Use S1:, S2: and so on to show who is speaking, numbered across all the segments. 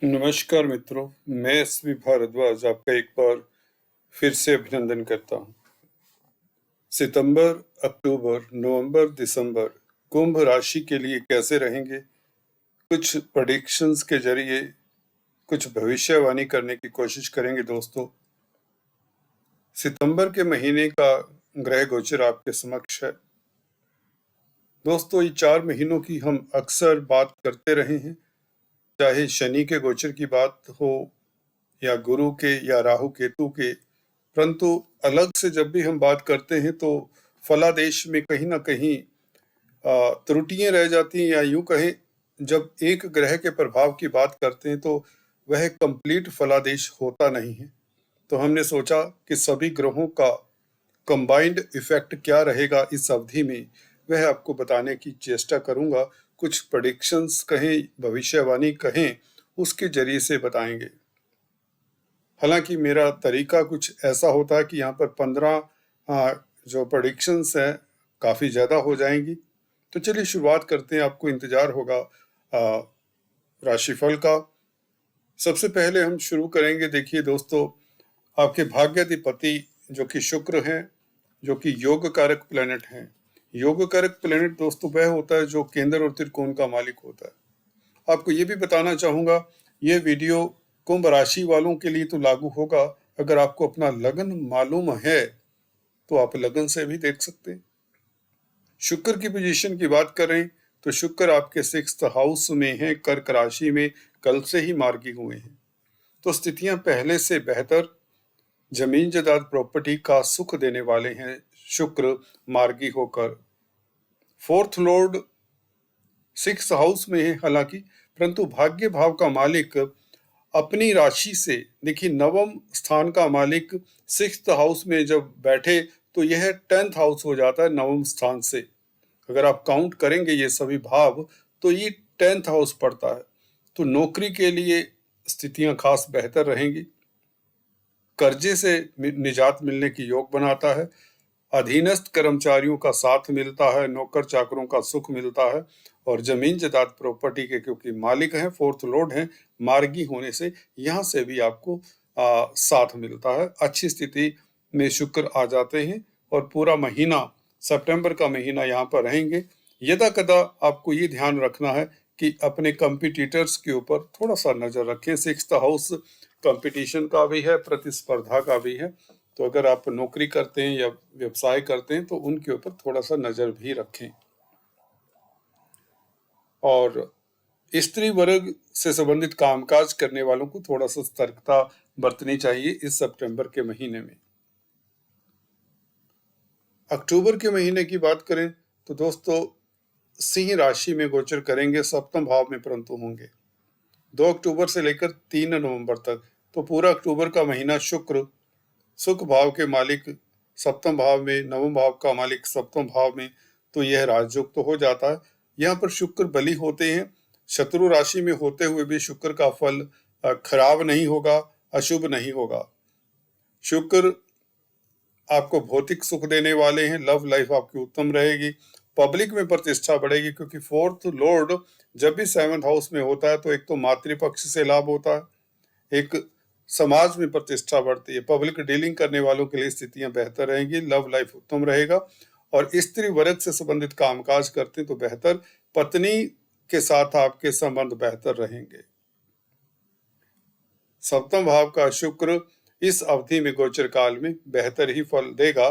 S1: नमस्कार मित्रों, मैं एसवी भारद्वाज आपका एक बार फिर से अभिनंदन करता हूँ। सितंबर, अक्टूबर, नवंबर, दिसंबर कुंभ राशि के लिए कैसे रहेंगे, कुछ प्रेडिक्शंस के जरिए कुछ भविष्यवाणी करने की कोशिश करेंगे दोस्तों। सितंबर के महीने का ग्रह गोचर आपके समक्ष है। दोस्तों, ये 4 महीनों की हम अक्सर बात करते रहे हैं, चाहे शनि के गोचर की बात हो या गुरु के या राहु केतु के, परंतु अलग से जब भी हम बात करते हैं तो फलादेश में कहीं ना कहीं त्रुटियां रह जाती हैं, या यूं कहें जब एक ग्रह के प्रभाव की बात करते हैं तो वह कंप्लीट फलादेश होता नहीं है। तो हमने सोचा कि सभी ग्रहों का कंबाइंड इफेक्ट क्या रहेगा इस अवधि में, वह आपको बताने की चेष्टा करूंगा। कुछ प्रेडिक्शंस कहें, भविष्यवाणी कहें, उसके जरिए से बताएंगे। हालांकि मेरा तरीका कुछ ऐसा होता है कि यहाँ पर 15 जो प्रेडिक्शंस हैं काफ़ी ज़्यादा हो जाएंगी। तो चलिए शुरुआत करते हैं। आपको इंतज़ार होगा राशिफल का। सबसे पहले हम शुरू करेंगे। देखिए दोस्तों, आपके भाग्याधिपति जो कि शुक्र हैं, जो कि योग कारक प्लेनेट हैं। योग कारक प्लेनेट दोस्तों वह होता है जो केंद्र और त्रिकोण का मालिक होता है। आपको ये भी बताना चाहूँगा, ये वीडियो कुंभ राशि वालों के लिए तो लागू होगा। अगर आपको अपना लगन मालूम है तो आप लगन से भी देख सकते हैं। शुक्र की पोजीशन की बात करें तो शुक्र आपके 6th हाउस में है, कर्क राशि में कल से ही मार्गी हुए हैं। तो स्थितियां पहले से बेहतर, जमीन जायदाद प्रॉपर्टी का सुख देने वाले हैं शुक्र मार्गी होकर। 4th लॉर्ड 6th हाउस में है हालांकि, परंतु भाग्य भाव का मालिक अपनी राशि से, देखिए नवम स्थान का मालिक 6th हाउस में जब बैठे तो यह 10th हाउस हो जाता है नवम स्थान से। अगर आप काउंट करेंगे ये सभी भाव तो ये 10th हाउस पड़ता है। तो नौकरी के लिए स्थितियां खास बेहतर रहेंगी। कर्जे से निजात मिलने की योग बनाता है। अधीनस्थ कर्मचारियों का साथ मिलता है, नौकर चाकरों का सुख मिलता है, और जमीन जायदाद प्रॉपर्टी के क्योंकि मालिक हैं, 4th लॉर्ड हैं, मार्गी होने से यहाँ से भी आपको साथ मिलता है। अच्छी स्थिति में शुक्र आ जाते हैं और पूरा महीना, सितंबर का महीना यहाँ पर रहेंगे। यदा कदा आपको ये ध्यान रखना है कि अपने कंपिटिटर्स के ऊपर थोड़ा सा नजर रखें। 6th हाउस कंपटीशन का भी है, प्रतिस्पर्धा का भी है। तो अगर आप नौकरी करते हैं या व्यवसाय करते हैं तो उनके ऊपर थोड़ा सा नजर भी रखें। और स्त्री वर्ग से संबंधित कामकाज करने वालों को थोड़ा सा सतर्कता बरतनी चाहिए इस सितंबर के महीने में। अक्टूबर के महीने की बात करें तो दोस्तों सिंह राशि में गोचर करेंगे, 7वें भाव में परंतु होंगे 2 अक्टूबर से लेकर 3 नवंबर तक। तो पूरा अक्टूबर का महीना शुक्र सुख भाव के मालिक 7वें भाव में, नवम भाव का मालिक 7वें भाव में, तो यह राजयोग तो हो जाता है। यहाँ पर शुक्र बली होते हैं। शत्रु राशि में होते हुए भी शुक्र का फल खराब नहीं होगा, अशुभ नहीं होगा। शुक्र आपको भौतिक सुख देने वाले हैं। लव लाइफ आपकी उत्तम रहेगी। पब्लिक में प्रतिष्ठा बढ़ेगी क्योंकि 4th लॉर्ड जब भी 7th हाउस में होता है तो एक तो मातृपक्ष से लाभ होता है, एक समाज में प्रतिष्ठा बढ़ती है। पब्लिक डीलिंग करने वालों के लिए स्थितियां बेहतर रहेंगी। लव लाइफ उत्तम रहेगा। और स्त्री वर्ग से संबंधित कामकाज करते हैं तो बेहतर, पत्नी के साथ आपके संबंध बेहतर रहेंगे। 7वें भाव का शुक्र इस अवधि में गोचर काल में बेहतर ही फल देगा,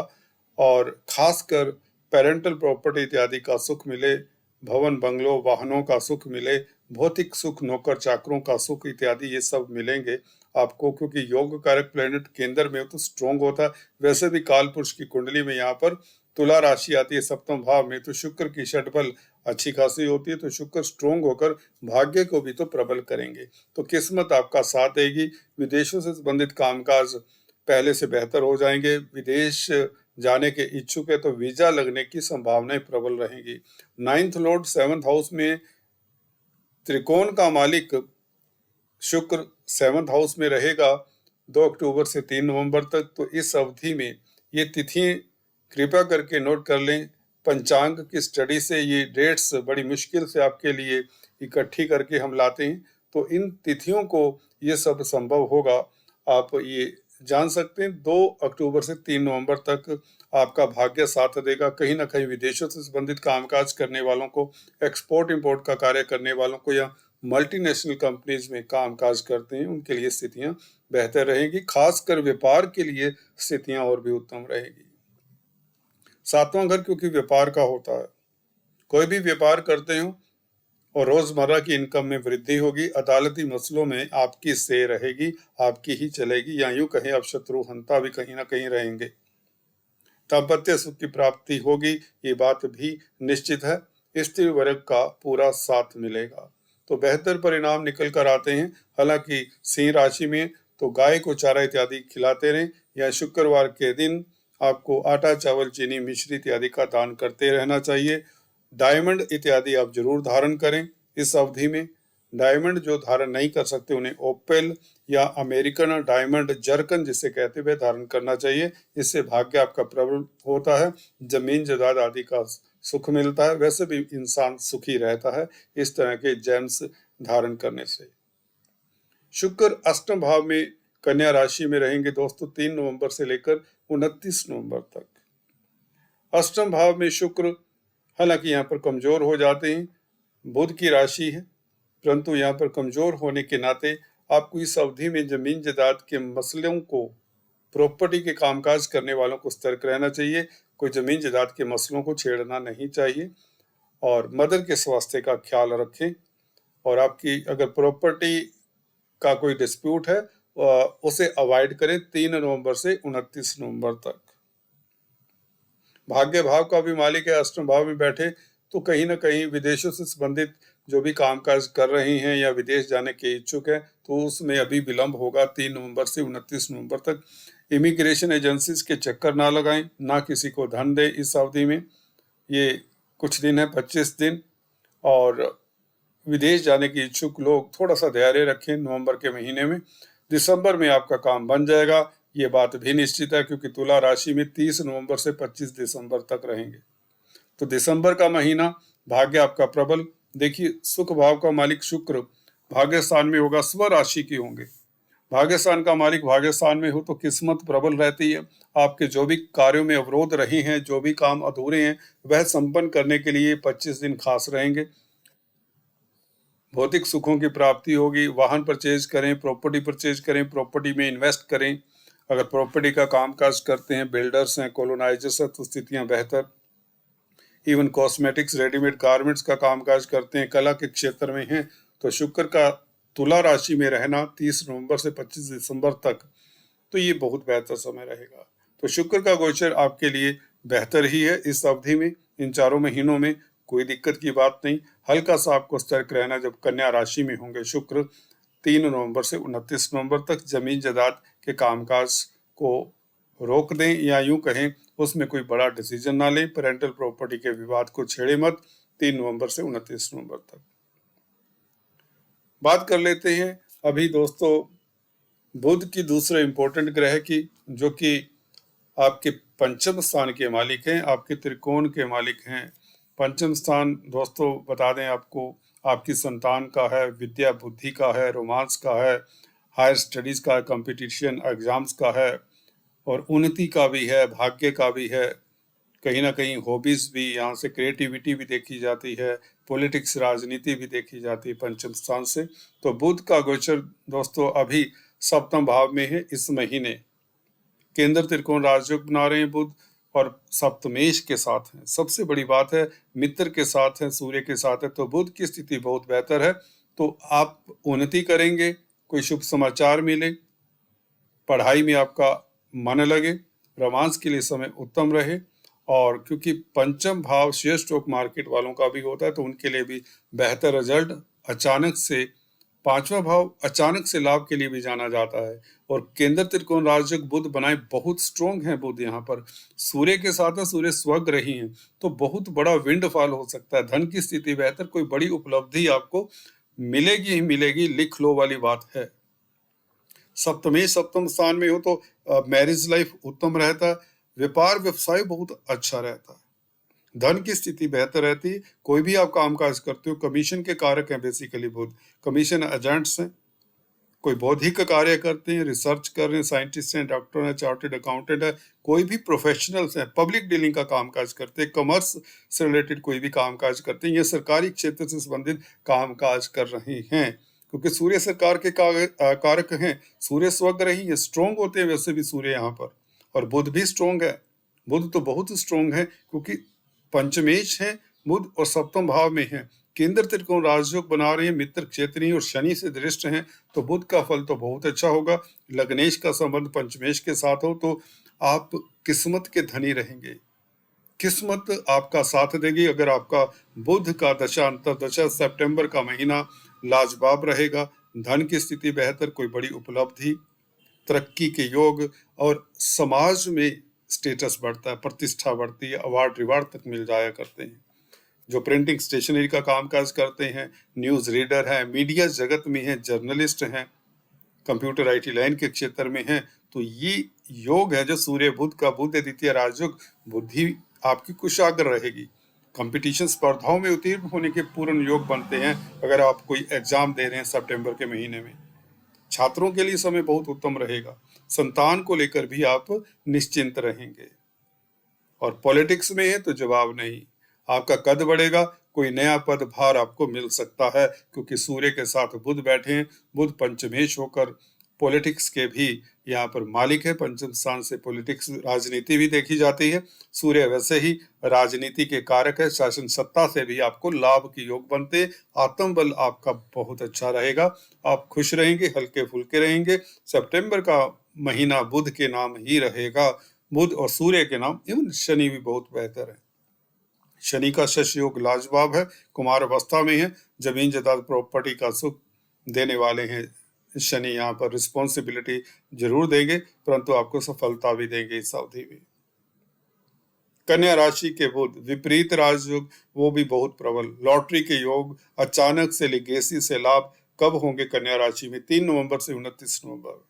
S1: और खासकर पेरेंटल प्रॉपर्टी इत्यादि का सुख मिले, भवन बंगलों वाहनों का सुख मिले, भौतिक सुख, नौकर चाकरों का सुख इत्यादि ये सब मिलेंगे आपको, क्योंकि योग कारक प्लेनेट केंद्र में तो स्ट्रोंग होता है। वैसे भी काल पुरुष की कुंडली में यहाँ पर तुला राशि आती है 7वें भाव में, तो शुक्र की षटबल अच्छी खासी होती है। तो शुक्र स्ट्रोंग होकर भाग्य को भी तो प्रबल करेंगे। तो किस्मत आपका साथ देगी। विदेशों से संबंधित कामकाज पहले से बेहतर हो जाएंगे। विदेश जाने के इच्छुक है तो वीजा लगने की संभावनाएं प्रबल रहेंगी। 9th लॉर्ड 7th हाउस में, त्रिकोण का मालिक शुक्र 7th हाउस में रहेगा 2 अक्टूबर से 3 नवंबर तक। तो इस अवधि में ये तिथियां कृपया करके नोट कर लें। पंचांग की स्टडी से ये डेट्स बड़ी मुश्किल से आपके लिए इकट्ठी करके हम लाते हैं, तो इन तिथियों को ये सब संभव होगा। आप ये जान सकते हैं 2 अक्टूबर से 3 नवंबर तक आपका भाग्य साथ देगा। कहीं ना कहीं विदेशों से संबंधित कामकाज करने वालों को, एक्सपोर्ट इंपोर्ट का कार्य करने वालों को या मल्टीनेशनल कंपनीज में कामकाज करते हैं, उनके लिए स्थितियां बेहतर रहेगी। खासकर व्यापार के लिए स्थितियां और भी उत्तम रहेगी। 7वां घर क्योंकि व्यापार का होता है, कोई भी व्यापार करते हो और रोजमर्रा की इनकम में वृद्धि होगी। अदालती मसलों में आपकी से रहेगी, आपकी ही चलेगी, या यूं कहें आप शत्रु हंता भी कहीं ना कहीं रहेंगे। दाम्पत्य सुख की प्राप्ति होगी, ये बात भी निश्चित है। स्त्री वर्ग का पूरा साथ मिलेगा, तो बेहतर परिणाम निकल कर आते हैं। हालांकि सिंह राशि में तो गाय को चारा इत्यादि खिलाते रहें, या शुक्रवार के दिन आपको आटा, चावल, चीनी, मिश्री इत्यादि का दान करते रहना चाहिए। डायमंड इत्यादि आप जरूर धारण करें इस अवधि में। डायमंड जो धारण नहीं कर सकते उन्हें ओपेल या अमेरिकन डायमंड जर्कन जिसे कहते हुए धारण करना चाहिए। इससे भाग्य आपका प्रबल होता है, जमीन जायदाद आदि का सुख मिलता है। वैसे भी इंसान सुखी रहता है इस तरह के जेम्स धारण करने से। शुक्र अष्टम भाव में कन्या राशि में रहेंगे दोस्तों 3 नवंबर से लेकर 29 नवंबर तक। अष्टम भाव में शुक्र हालांकि यहाँ पर कमजोर हो जाते हैं, बुध की राशि है, परंतु यहाँ पर कमजोर होने के नाते आपको इस अवधि में जमीन जायदाद के मसलों को, प्रॉपर्टी के कामकाज करने वालों को सतर्क रहना चाहिए। कोई जमीन जायदाद के मसलों को छेड़ना नहीं चाहिए और मदर के स्वास्थ्य का ख्याल रखें। और आपकी अगर प्रॉपर्टी का कोई डिस्प्यूट है उसे अवॉइड करें 3 नवंबर से 29 नवंबर तक। भाग्य भाव का भी मालिक है, अष्टम भाव में बैठे, तो कहीं ना कहीं विदेशों से संबंधित जो भी कामकाज कर रही हैं या विदेश जाने के इच्छुक हैं तो उसमें अभी विलंब होगा 3 नवंबर से 29 नवंबर तक। इमिग्रेशन एजेंसीज के चक्कर ना लगाएं, ना किसी को धन दें इस अवधि में। ये कुछ दिन है, 25 दिन, और विदेश जाने के इच्छुक लोग थोड़ा सा धैर्य रखें नवंबर के महीने में। दिसंबर में आपका काम बन जाएगा, ये बात भी निश्चित है, क्योंकि तुला राशि में 30 नवंबर से 25 दिसंबर तक रहेंगे। तो दिसंबर का महीना भाग्य आपका प्रबल। देखिए, सुख भाव का मालिक शुक्र भाग्य स्थान में होगा, स्व राशि के होंगे। भाग्य स्थान का मालिक भाग्य स्थान में हो तो किस्मत प्रबल रहती है। आपके जो भी कार्यों में अवरोध रहे हैं, जो भी काम अधूरे हैं, वह संपन्न करने के लिए 25 दिन खास रहेंगे। भौतिक सुखों की प्राप्ति होगी, वाहन परचेज करें, प्रॉपर्टी परचेज करें, प्रॉपर्टी में इन्वेस्ट करें। अगर प्रॉपर्टी का कामकाज करते हैं, बिल्डर्स हैं, कॉलोनाइजर्स हैं, तो स्थितियां बेहतर। इवन कॉस्मेटिक्स, रेडीमेड गारमेंट्स का कामकाज करते हैं, कला के क्षेत्र में हैं, तो शुक्र का तुला राशि में रहना 30 नवंबर से 25 दिसंबर तक, तो ये बहुत बेहतर समय रहेगा। तो शुक्र का गोचर आपके लिए बेहतर ही है इस अवधि में। इन 4 महीनों में कोई दिक्कत की बात नहीं। हल्का सा आपको सतर्क रहना जब कन्या राशि में होंगे शुक्र 3 नवंबर से 29 नवंबर तक। जमीन जायदाद के कामकाज को रोक दें, या यूं कहें उसमें कोई बड़ा डिसीजन ना लें। पेरेंटल प्रॉपर्टी के विवाद को छेड़े मत 3 नवंबर से 29 नवंबर तक। बात कर लेते हैं अभी दोस्तों बुध की दूसरे इंपॉर्टेंट ग्रह की, जो कि आपके पंचम स्थान के मालिक हैं, आपके त्रिकोण के मालिक हैं। पंचम स्थान दोस्तों बता दें आपको, आपकी संतान का है, विद्या बुद्धि का है, रोमांस का है, हायर स्टडीज का है, कंपटीशन एग्जाम्स का है, और उन्नति का भी है, भाग्य का भी है। कहीं ना कहीं हॉबीज भी, यहाँ से क्रिएटिविटी भी देखी जाती है, पॉलिटिक्स, राजनीति भी देखी जाती है पंचम स्थान से। तो बुध का गोचर दोस्तों अभी सप्तम भाव में है इस महीने। केंद्र त्रिकोण राजयोग बना रहे हैं बुध, और सप्तमेश के साथ है। सबसे बड़ी बात है मित्र के साथ है, सूर्य के साथ है, तो बुध की स्थिति बहुत बेहतर है। तो आप उन्नति करेंगे, कोई शुभ समाचार मिले, पढ़ाई में आपका मन लगे, रोमांस के लिए समय उत्तम रहे। और क्योंकि पंचम भाव शेयर स्टॉक मार्केट वालों का भी होता है, तो उनके लिए भी बेहतर रिजल्ट। अचानक से 5वां भाव अचानक से लाभ के लिए भी जाना जाता है। और केंद्र त्रिकोण राजयोग बुध बनाए बहुत स्ट्रॉन्ग है बुध, यहाँ पर सूर्य के साथ है, सूर्य स्वग्रह ही है, तो बहुत बड़ा विंडफॉल हो सकता है। धन की स्थिति बेहतर, कोई बड़ी उपलब्धि आपको मिलेगी ही मिलेगी, लिख लो वाली बात है। सप्तमेश सप्तम स्थान में हो तो मैरिज लाइफ उत्तम रहता है, व्यापार व्यवसाय बहुत अच्छा रहता है। धन की स्थिति बेहतर रहती है। कोई भी आप काम काज करते हो, कमीशन के कारक हैं बेसिकली बुध, कमीशन एजेंट्स हैं, कोई बौद्धिक कार्य करते हैं, रिसर्च कर रहे हैं, साइंटिस्ट हैं, डॉक्टर हैं, चार्टेड अकाउंटेंट है, कोई भी प्रोफेशनल्स हैं, पब्लिक डीलिंग का कामकाज करते हैं, कॉमर्स से रिलेटेड कोई भी कामकाज करते हैं, ये सरकारी क्षेत्र से संबंधित कामकाज कर रहे हैं, क्योंकि सूर्य सरकार के कारक हैं। सूर्य स्वग्रही है, स्ट्रोंग होते हैं वैसे भी सूर्य यहाँ पर, और बुध भी स्ट्रोंग है। बुध तो बहुत स्ट्रोंग है क्योंकि पंचमेश है बुध और सप्तम भाव में है, केंद्र त्रिकोण राजयोग बना रहे हैं, मित्र क्षेत्रीय और शनि से दृष्ट हैं, तो बुध का फल तो बहुत अच्छा होगा। लग्नेश का संबंध पंचमेश के साथ हो तो आप किस्मत के धनी रहेंगे, किस्मत आपका साथ देगी। अगर आपका बुध का दशा अंतर्दशा सितंबर का महीना लाजवाब रहेगा, धन की स्थिति बेहतर, कोई बड़ी उपलब्धि, तरक्की के योग और समाज में स्टेटस बढ़ता है, प्रतिष्ठा बढ़ती है, अवार्ड रिवार्ड तक मिल जाया करते हैं। जो प्रिंटिंग स्टेशनरी का कामकाज करते हैं, न्यूज रीडर हैं, मीडिया जगत में हैं, जर्नलिस्ट हैं, कंप्यूटर आईटी लाइन के क्षेत्र में हैं, तो ये योग है जो सूर्य बुध का, बुध द्वितीय राजयोग, बुद्धि आपकी कुशाग्र रहेगी। कंपटीशन स्पर्धाओं में उत्तीर्ण होने के पूर्ण योग बनते हैं अगर आप कोई एग्जाम दे रहे हैं सितंबर के महीने में। छात्रों के लिए समय बहुत उत्तम रहेगा। संतान को लेकर भी आप निश्चिंत रहेंगे। और पॉलिटिक्स में है तो जवाब नहीं, आपका कद बढ़ेगा, कोई नया पद भार आपको मिल सकता है क्योंकि सूर्य के साथ बुध बैठे हैं। बुध पंचमेश होकर पॉलिटिक्स के भी यहाँ पर मालिक है, पंचम स्थान से पॉलिटिक्स राजनीति भी देखी जाती है। सूर्य वैसे ही राजनीति के कारक है, शासन सत्ता से भी आपको लाभ के योग बनते, आत्मबल आपका बहुत अच्छा रहेगा, आप खुश रहेंगे, हल्के फुल्के रहेंगे। सितंबर का महीना बुध के नाम ही रहेगा, बुध और सूर्य के नाम, एवं शनि भी बहुत बेहतर है। शनि का शश योग लाजवाब है, कुमार अवस्था में है, जमीन जायदाद प्रॉपर्टी का सुख देने वाले हैं शनि। यहाँ पर रिस्पॉन्सिबिलिटी जरूर देंगे परंतु आपको सफलता भी देंगे इस अवधि में। कन्या राशि के बुध विपरीत राजयोग, वो भी बहुत प्रबल, लॉटरी के योग, अचानक से लिगेसी से लाभ कब होंगे कन्या राशि में? 3 नवंबर से 29 नवंबर।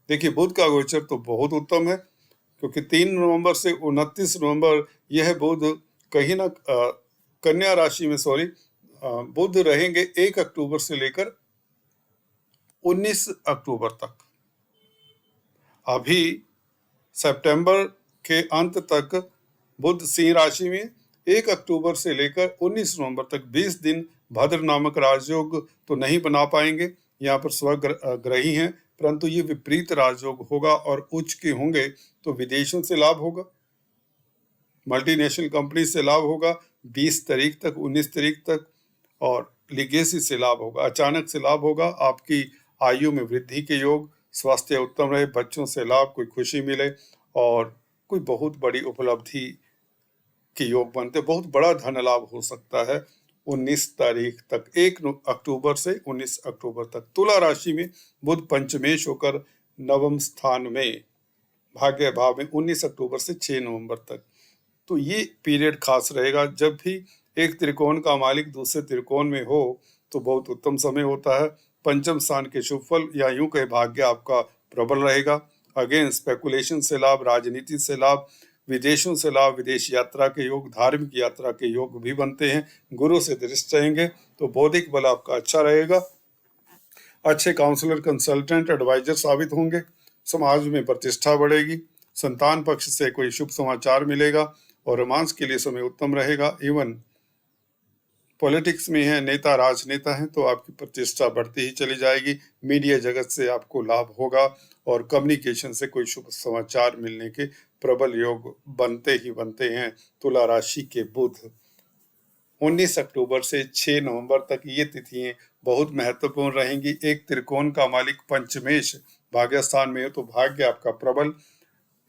S1: देखिए बुध का गोचर तो बहुत उत्तम है क्योंकि 3 नवंबर से 29 नवंबर यह बुध कहीं ना कन्या राशि में बुध रहेंगे 1 अक्टूबर से लेकर 19 अक्टूबर तक। अभी सितंबर के अंत तक बुध सिंह राशि में, 1 अक्टूबर से लेकर 19 नवंबर तक 20 दिन भद्र नामक राजयोग तो नहीं बना पाएंगे, यहाँ पर स्वग्रही हैं, परंतु ये विपरीत राजयोग होगा और उच्च के होंगे तो विदेशों से लाभ होगा, मल्टीनेशनल कंपनी से लाभ होगा 20 तारीख तक, 19 तारीख तक, और लिगेसी से लाभ होगा, अचानक से लाभ होगा, आपकी आयु में वृद्धि के योग, स्वास्थ्य उत्तम रहे, बच्चों से लाभ, कोई खुशी मिले और कोई बहुत बड़ी उपलब्धि के योग बनते, बहुत बड़ा धन लाभ हो सकता है 19 तारीख तक, 1 अक्टूबर से 19 अक्टूबर तक। तुला राशि में बुध पंचमेश होकर नवम स्थान में, भाग्य भाव में 19 अक्टूबर से 6 नवंबर तक। तो ये पीरियड खास रहेगा। जब भी एक त्रिकोण का मालिक दूसरे त्रिकोण में हो तो बहुत उत्तम समय होता है। पंचम स्थान के शुभ फल या यूं कहे भाग्य आपका प्रबल रहेगा। अगेन स्पेकुलेशन से लाभ, राजनीति से लाभ, विदेशों से लाभ, विदेश यात्रा के योग, धार्मिक यात्रा के योग भी बनते हैं। गुरु से दृष्ट रहेंगे तो बौद्धिक बल आपका अच्छा रहेगा। अच्छे काउंसलर, कंसल्टेंट, एडवाइजर साबित होंगे। समाज में प्रतिष्ठा बढ़ेगी। संतान पक्ष से कोई शुभ समाचार मिलेगा और रोमांस के लिए समय उत्तम रहेगा। इवन पॉलिटिक्स में है, नेता राजनेता हैं तो आपकी प्रतिष्ठा बढ़ती ही चली जाएगी। मीडिया जगत से आपको लाभ होगा और कम्युनिकेशन से कोई शुभ समाचार मिलने के प्रबल योग बनते ही बनते हैं। तुला राशि के बुध 19 अक्टूबर से 6 नवंबर तक ये तिथियां बहुत महत्वपूर्ण रहेंगी। एक त्रिकोण का मालिक पंचमेश भाग्य स्थान में हो तो भाग्य आपका प्रबल,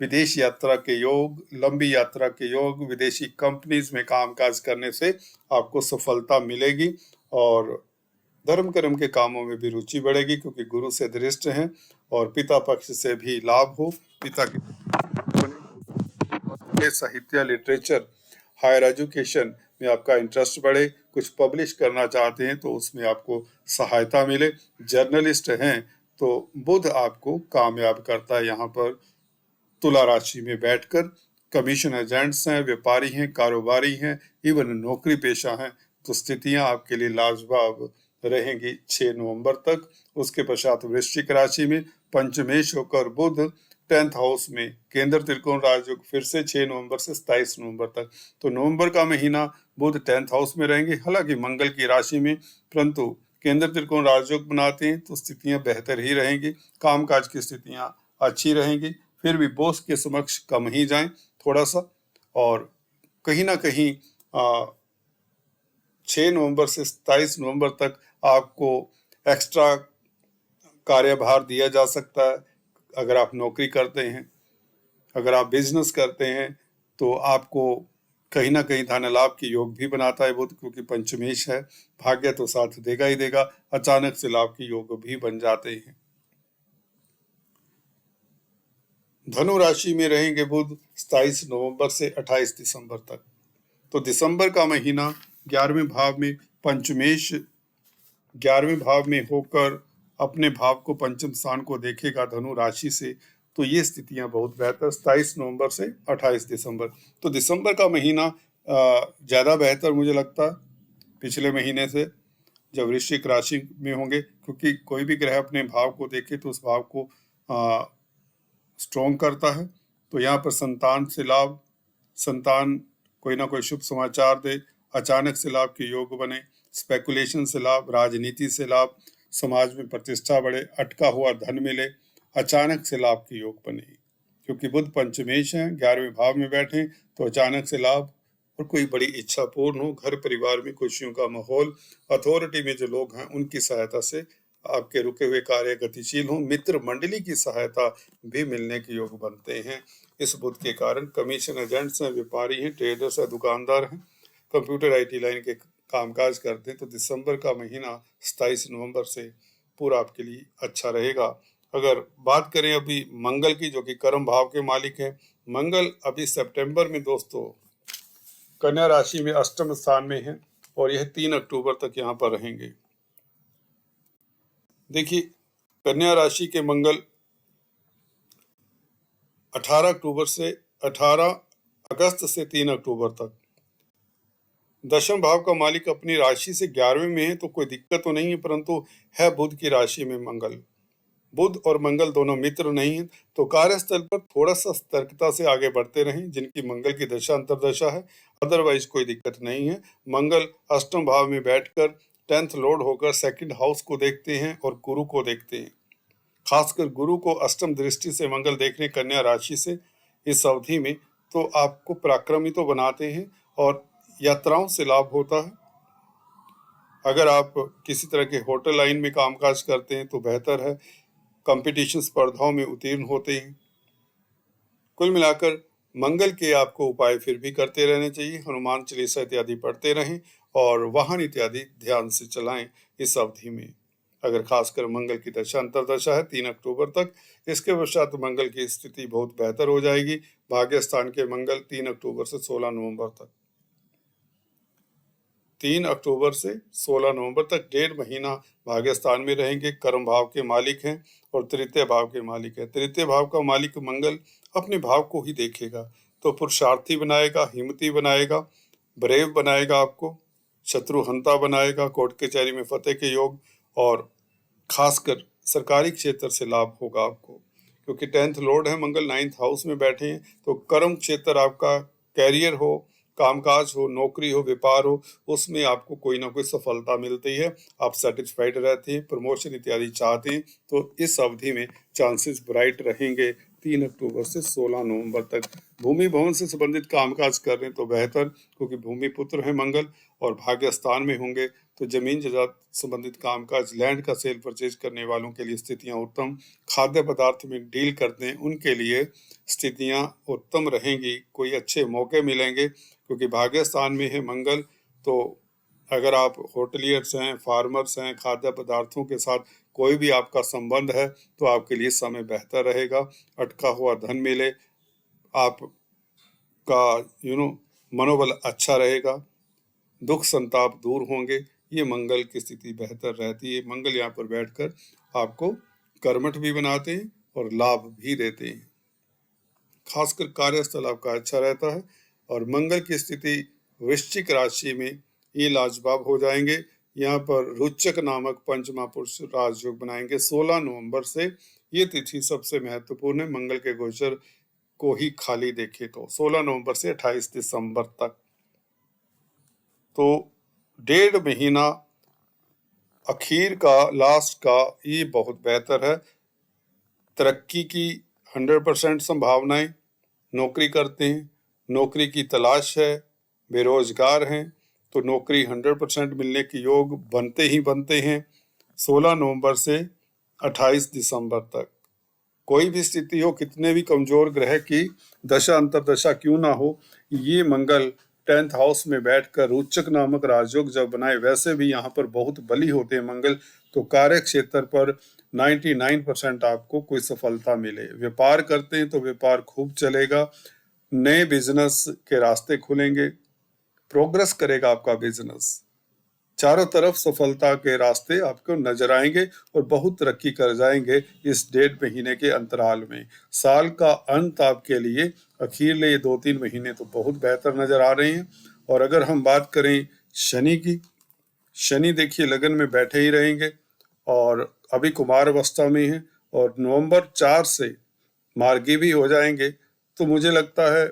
S1: विदेश यात्रा के योग, लंबी यात्रा के योग, विदेशी कंपनीज में कामकाज करने से आपको सफलता मिलेगी और धर्म कर्म के कामों में भी रुचि बढ़ेगी क्योंकि गुरु से दृष्ट हैं और पिता पक्ष से भी लाभ हो। पिता के साहित्य, लिटरेचर, हायर एजुकेशन में आपका इंटरेस्ट बढ़े, कुछ पब्लिश करना चाहते हैं तो उसमें आपको सहायता मिले। जर्नलिस्ट हैं तो बुध आपको कामयाब करता है यहाँ पर तुला राशि में बैठकर, कमीशन एजेंट्स हैं, व्यापारी हैं, कारोबारी हैं, इवन नौकरी पेशा हैं, तो स्थितियां आपके लिए लाजवाब रहेंगी 6 नवंबर तक। उसके पश्चात वृश्चिक राशि में पंचमेश होकर बुध 10th हाउस में केंद्र त्रिकोण राजयोग फिर से 6 नवंबर से 27 नवंबर तक। तो नवंबर का महीना बुध 10th हाउस में रहेंगे, हालांकि मंगल की राशि में, परंतु केंद्र त्रिकोण राजयोग बनाते हैं तो स्थितियां बेहतर ही रहेंगी, कामकाज की स्थितियां अच्छी रहेंगी। फिर भी बॉस के समक्ष कम ही जाएं थोड़ा सा, और कहीं ना कहीं 6 नवंबर से 27 नवंबर तक आपको एक्स्ट्रा कार्यभार दिया जा सकता है। अगर आप नौकरी करते हैं, अगर आप बिजनेस करते हैं, तो आपको कहीं ना कहीं धन लाभ की योग भी बनाता है बुध, क्योंकि पंचमेश है। भाग्य तो साथ देगा ही देगा, अचानक से लाभ की योग भी बन जाते हैं। धनु राशि में रहेंगे बुध 27 नवंबर से 28 दिसंबर तक। तो दिसंबर का महीना 11वें भाव में पंचमेश 11वें भाव में होकर अपने भाव को पंचम स्थान को देखेगा धनु राशि से। तो ये स्थितियां बहुत बेहतर 27 नवंबर से 28 दिसंबर। तो दिसंबर का महीना ज़्यादा बेहतर मुझे लगता है पिछले महीने से, जब वृश्चिक राशि में होंगे, क्योंकि कोई भी ग्रह अपने भाव को देखे तो उस भाव को स्ट्रॉन्ग करता है। तो यहाँ पर संतान से लाभ, संतान कोई ना कोई शुभ समाचार दे, अचानक से लाभ के योग बने, स्पेकुलेशन से लाभ, राजनीति से लाभ, समाज में प्रतिष्ठा बढ़े, अटका हुआ धन मिले, अचानक से लाभ के योग बने। क्योंकि बुध पंचमेश हैं, 11वें भाव में बैठे, तो अचानक से लाभ और कोई बड़ी इच्छा पूर्ण हो, घर परिवार में खुशियों का माहौल, अथॉरिटी में जो लोग हैं उनकी सहायता से आपके रुके हुए कार्य गतिशील हों, मित्र मंडली की सहायता भी मिलने के योग बनते हैं। इस बुध के कारण कमीशन एजेंट्स हैं, व्यापारी हैं, ट्रेडर्स हैं, दुकानदार हैं, कंप्यूटर IT लाइन के कामकाज करते हैं, तो दिसंबर का महीना 27 नवंबर से पूरा आपके लिए अच्छा रहेगा। अगर बात करें अभी मंगल की, जो कि कर्म भाव के मालिक है, मंगल अभी सितंबर में दोस्तों कन्या राशि में अष्टम स्थान में है, और यह 3 अक्टूबर तक यहाँ पर रहेंगे। देखिए, कन्या राशि के मंगल 18 अगस्त से 3 अक्टूबर तक, दशम भाव का मालिक अपनी राशि से 11वें में है, तो कोई दिक्कत तो नहीं है, परंतु है बुध की राशि में मंगल। बुध और मंगल दोनों मित्र नहीं है, तो कार्यस्थल पर थोड़ा सा सतर्कता से आगे बढ़ते रहें जिनकी मंगल की दशा अंतर्दशा है, अदरवाइज कोई दिक्कत नहीं है। मंगल अष्टम भाव में बैठकर 10th लॉर्ड होकर 2nd हाउस को देखते हैं और गुरु को देखते हैं। खासकर गुरु को अष्टम दृष्टि से मंगल देखने कन्या राशि से इस अवधि में, तो आपको पराक्रमी तो बनाते हैं और यात्राओं से लाभ होता है। अगर आप किसी तरह के होटल लाइन में कामकाज करते हैं तो बेहतर है, कंपटीशन स्पर्धाओं में उत्तीर्ण होते हैं। कुल मिलाकर मंगल के आपको उपाय फिर भी करते रहने चाहिए, हनुमान चालीसा इत्यादि पढ़ते रहें और वाहन इत्यादि ध्यान से चलाएं इस अवधि में। अगर खासकर मंगल की दशा अंतर्दशा है 3 अक्टूबर तक, इसके पश्चात मंगल की स्थिति बहुत बेहतर हो जाएगी। भाग्य स्थान के मंगल 3 अक्टूबर से 16 नवंबर तक, 3 अक्टूबर से 16 नवंबर तक 1.5 महीना भाग्य स्थान में रहेंगे। कर्म भाव के मालिक हैं और तृतीय भाव के मालिक है। तृतीय भाव का मालिक मंगल अपने भाव को ही देखेगा, तो पुरुषार्थी बनाएगा, हिम्मती बनाएगा, ब्रेव बनाएगा, आपको शत्रुहंता बनाएगा, कोर्ट कचहरी में फतेह के योग, और खासकर सरकारी क्षेत्र से लाभ होगा आपको, क्योंकि 10th लॉर्ड है मंगल, 9th हाउस में बैठे हैं। तो कर्म क्षेत्र आपका, कैरियर हो, कामकाज हो, नौकरी हो, व्यापार हो, उसमें आपको कोई ना कोई सफलता मिलती है, आप सेटिस्फाइड रहते हैं, प्रमोशन इत्यादि चाहते हैं, तो इस अवधि में चांसेस ब्राइट रहेंगे 3 अक्टूबर से 16 नवंबर तक। भूमि भवन से संबंधित कामकाज कर रहे हैं तो बेहतर, क्योंकि भूमि पुत्र है मंगल और भाग्य स्थान में होंगे, तो जमीन जायदाद संबंधित कामकाज, लैंड का सेल परचेज करने वालों के लिए स्थितियां उत्तम, खाद्य पदार्थ में डील करते हैं उनके लिए स्थितियां उत्तम रहेंगी, कोई अच्छे मौके मिलेंगे, क्योंकि भाग्य स्थान में है मंगल। तो अगर आप होटलियर्स हैं, फार्मर्स हैं, खाद्य पदार्थों के साथ कोई भी आपका संबंध है, तो आपके लिए समय बेहतर रहेगा, अटका हुआ धन मिले, आपका मनोबल अच्छा रहेगा, दुख संताप दूर होंगे, ये मंगल की स्थिति बेहतर रहती है। मंगल यहाँ पर बैठकर आपको कर्मठ भी बनाते हैं और लाभ भी देते हैं। खासकर कार्यस्थल आपका अच्छा रहता है। और मंगल की स्थिति वृश्चिक राशि में ये लाजवाब हो जाएंगे। यहाँ पर रोचक नामक पंचमा पुरुष राजयोग बनाएंगे। 16 नवंबर से ये तिथि सबसे महत्वपूर्ण है। मंगल के गोचर को ही खाली देखे तो 16 नवंबर से 28 दिसंबर तक, तो 1.5 महीना आखिर का, लास्ट का, ये बहुत बेहतर है। तरक्की की 100% संभावनाएं, नौकरी करते हैं, नौकरी की तलाश है, बेरोजगार हैं, तो नौकरी 100% मिलने के योग बनते ही बनते हैं 16 नवंबर से 28 दिसंबर तक। कोई भी स्थिति हो, कितने भी कमजोर ग्रह की दशा अंतरदशा क्यों ना हो, ये मंगल 10th हाउस में बैठकर रोचक नामक राजयोग जब बनाए, वैसे भी यहाँ पर बहुत बली होते हैं मंगल, तो कार्य क्षेत्र पर 99% आपको कोई सफलता मिले। व्यापार करते हैं तो व्यापार खूब चलेगा, नए बिजनेस के रास्ते खुलेंगे, प्रोग्रेस करेगा आपका बिजनेस, चारों तरफ सफलता के रास्ते आपको नजर आएंगे और बहुत तरक्की कर जाएंगे इस 1.5 महीने के अंतराल में। साल का अंत आपके लिए अखीरले ये 2-3 महीने तो बहुत बेहतर नजर आ रहे हैं। और अगर हम बात करें शनि की, शनि देखिए लगन में बैठे ही रहेंगे और अभी कुमार अवस्था में है, और नवंबर 4 से मार्गी भी हो जाएंगे। तो मुझे लगता है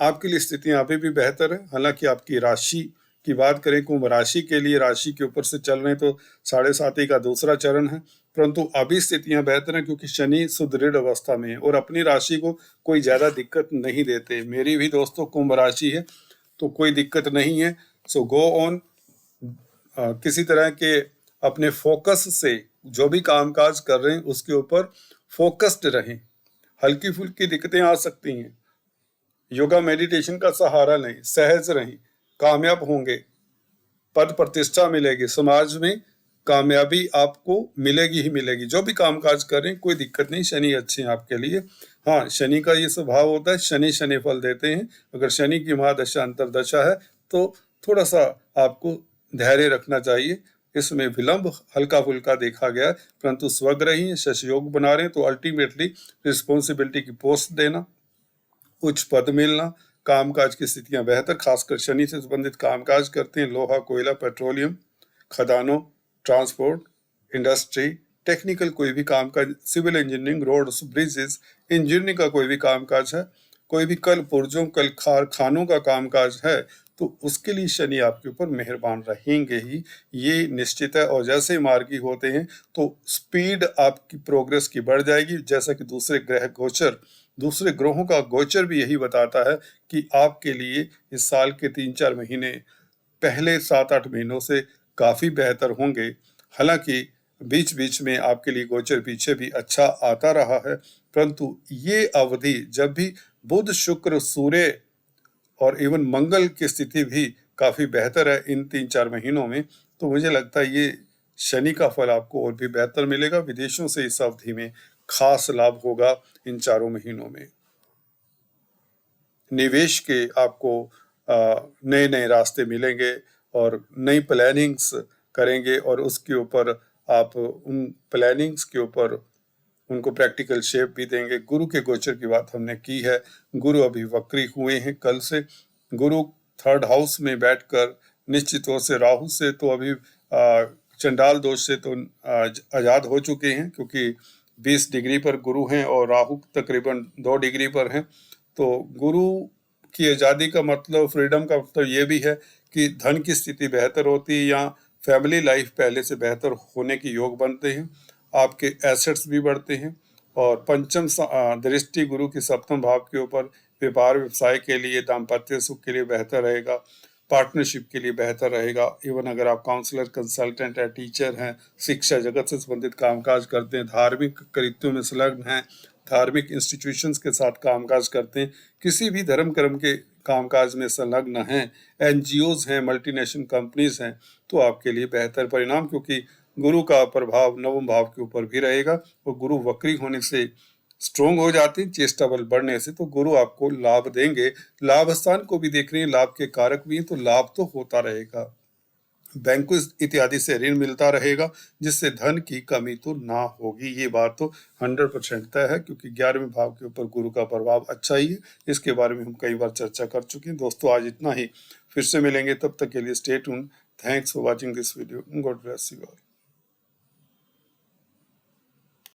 S1: आपके लिए स्थितियां अभी भी बेहतर है। हालांकि आपकी राशि की बात करें, कुंभ राशि के लिए राशि के ऊपर से चल रहे हैं तो 7.5 का दूसरा चरण है, परंतु अभी स्थितियां बेहतर हैं क्योंकि शनि सुदृढ़ अवस्था में है और अपनी राशि को कोई ज्यादा दिक्कत नहीं देते। मेरी भी दोस्तों कुंभ राशि है तो कोई दिक्कत नहीं है। सो गो ऑन, किसी तरह के अपने फोकस से जो भी कामकाज कर रहे हैं उसके ऊपर फोकस्ड रहें। हल्की फुल्की दिक्कतें आ सकती हैं, योगा मेडिटेशन का सहारा लें, सहज रहें, कामयाब होंगे, पद प्रतिष्ठा मिलेगी, समाज में कामयाबी आपको मिलेगी ही मिलेगी। जो भी कामकाज कर रहे हैं कोई दिक्कत नहीं, शनि अच्छे हैं आपके लिए। हाँ, शनि का ये स्वभाव होता है, शनि शनि फल देते हैं। अगर शनि की महादशा अंतरदशा है तो थोड़ा सा आपको धैर्य रखना चाहिए। इसमें विलंब हल्का फुल्का देखा गया, परंतु स्वग्रह ही शशि योग बना रहे हैं तो अल्टीमेटली रिस्पॉन्सिबिलिटी की पोस्ट देना, उच्च पद मिलना, कामकाज की स्थितियां बेहतर, खासकर शनि से संबंधित कामकाज करते हैं, लोहा, कोयला, पेट्रोलियम, खदानों, ट्रांसपोर्ट, इंडस्ट्री, टेक्निकल कोई भी कामकाज, civil engineering, roads, bridges, engineering का कोई भी कामकाज है, कोई भी कल पुर्जों, कल कारखानों का कामकाज है, तो उसके लिए शनि आपके ऊपर मेहरबान रहेंगे ही, ये निश्चित है। और जैसे ही मार्गी होते हैं तो स्पीड आपकी प्रोग्रेस की बढ़ जाएगी, जैसा कि दूसरे ग्रहों का गोचर भी यही बताता है कि आपके लिए इस साल के 3-4 महीने पहले 7-8 महीनों से काफी बेहतर होंगे। हालांकि बीच बीच में आपके लिए गोचर पीछे भी अच्छा आता रहा है, परंतु ये अवधि जब भी बुध, शुक्र, सूर्य और इवन मंगल की स्थिति भी काफी बेहतर है इन 3-4 महीनों में, तो मुझे लगता है ये शनि का फल आपको और भी बेहतर मिलेगा। विदेशों से इस अवधि में खास लाभ होगा इन 4 महीनों में। निवेश के आपको नए नए रास्ते मिलेंगे और नई प्लानिंग्स करेंगे और उसके ऊपर आप उन प्लानिंग्स के ऊपर उनको प्रैक्टिकल शेप भी देंगे। गुरु के गोचर की बात हमने की है, गुरु अभी वक्री हुए हैं कल से। गुरु 3rd हाउस में बैठकर निश्चित तौर से राहु से तो अभी चंडाल दोष से तो आजाद हो चुके हैं, क्योंकि 20 डिग्री पर गुरु हैं और राहु तकरीबन 2 डिग्री पर हैं। तो गुरु की आज़ादी का मतलब, फ्रीडम का मतलब ये भी है कि धन की स्थिति बेहतर होती है या फैमिली लाइफ पहले से बेहतर होने की योग बनते हैं, आपके एसेट्स भी बढ़ते हैं। और पंचम दृष्टि गुरु की 7वें भाव के ऊपर व्यापार व्यवसाय के लिए, दाम्पत्य सुख के लिए बेहतर रहेगा, पार्टनरशिप के लिए बेहतर रहेगा। इवन अगर आप काउंसलर, कंसल्टेंट है, टीचर हैं, शिक्षा जगत से संबंधित कामकाज करते हैं, धार्मिक कृत्यों में संलग्न हैं, धार्मिक इंस्टीट्यूशंस के साथ कामकाज करते हैं, किसी भी धर्म कर्म के कामकाज में संलग्न हैं, एनजीओज हैं, मल्टीनेशनल कंपनीज हैं, तो आपके लिए बेहतर परिणाम, क्योंकि गुरु का प्रभाव 9वें भाव के ऊपर भी रहेगा और गुरु वक्री होने से स्ट्रोंग हो जाते हैं, चेष्टा बल बढ़ने से, तो गुरु आपको लाभ देंगे। लाभ स्थान को भी देख रहे हैं, लाभ के कारक भी हैं, तो लाभ तो होता रहेगा। बैंकों इत्यादि से ऋण मिलता रहेगा, जिससे धन की कमी तो ना होगी। ये बात तो 100% तय है, क्योंकि 11वें भाव के ऊपर गुरु का प्रभाव अच्छा ही है। इसके बारे में हम कई बार चर्चा कर चुके हैं। दोस्तों आज इतना ही, फिर से मिलेंगे, तब तक के लिए stay tuned. Thanks for watching this video. God bless you all.